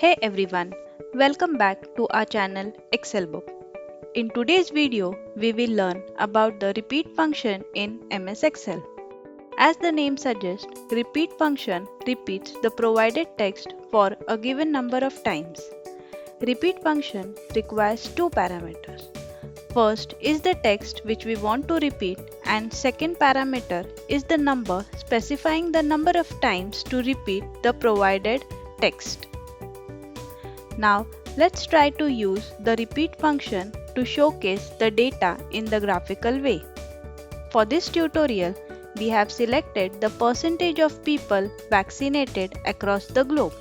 Hey everyone, welcome back to our channel Excel Book. In today's video, we will learn about the repeat function in MS Excel. As the name suggests, repeat function repeats the provided text for a given number of times. Repeat function requires two parameters. First is the text which we want to repeat, and second parameter is the number specifying the number of times to repeat the provided text. Now let's try to use the repeat function to showcase the data in the graphical way. For this tutorial, we have selected the percentage of people vaccinated across the globe.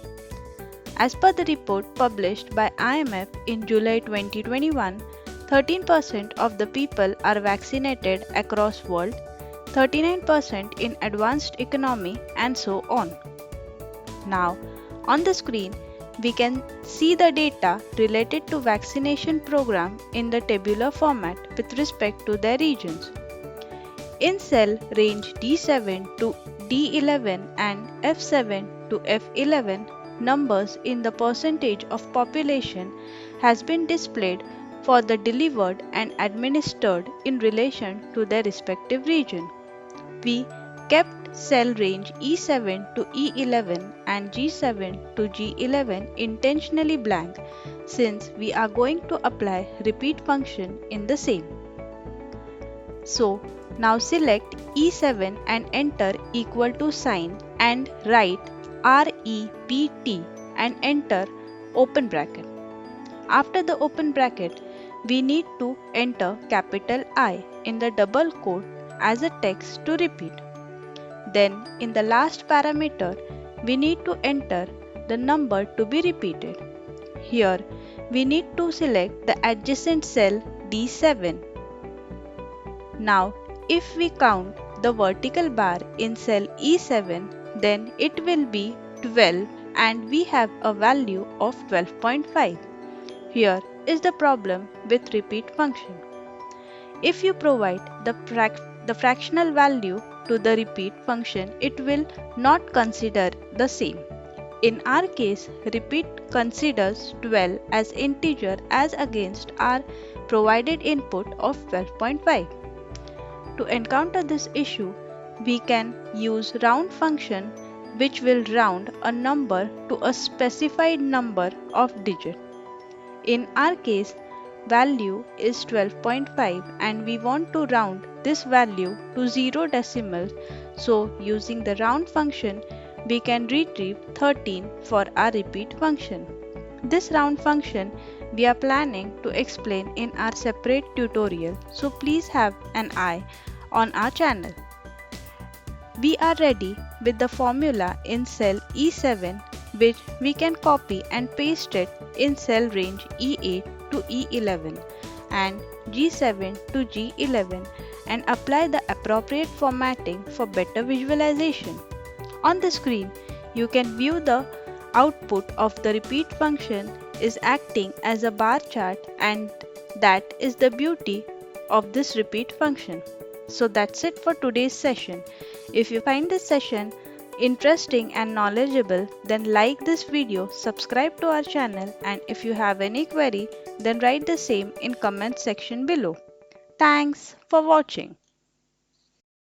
As per the report published by IMF in July 2021, 13% of the people are vaccinated across world, 39% in advanced economy, and so on. Now, on the screen, we can see the data related to vaccination program in the tabular format with respect to their regions. In cell range D7 to D11 and F7 to F11, numbers in the percentage of population has been displayed for the delivered and administered in relation to their respective region. We kept cell range E7 to E11 and G7 to G11 intentionally blank since we are going to apply repeat function in the same. So now select E7 and enter equal to sign and write REPT and enter open bracket. After the open bracket, we need to enter capital I in the double quote as a text to repeat. Then in the last parameter, we need to enter the number to be repeated. Here we need to select the adjacent cell D7. Now if we count the vertical bar in cell E7, then it will be 12 and we have a value of 12.5. Here is the problem with repeat function. If you provide the fractional value to the repeat function, it will not consider the same. In our case, repeat considers 12 as integer as against our provided input of 12.5. To encounter this issue, we can use round function which will round a number to a specified number of digits. In our case, value is 12.5 and we want to round this value to 0 decimals, so using the round function we can retrieve 13 for our repeat function. This round function we are planning to explain in our separate tutorial, so please have an eye on our channel. We are ready with the formula in cell E7, which we can copy and paste it in cell range E8 to E11 and G7 to G11 and apply the appropriate formatting for better visualization. On the screen, you can view the output of the repeat function is acting as a bar chart, and that is the beauty of this repeat function. So that's it for today's session. If you find this session interesting and knowledgeable, then like this video, subscribe to our channel, and if you have any query, then write the same in comment section below. Thanks for watching.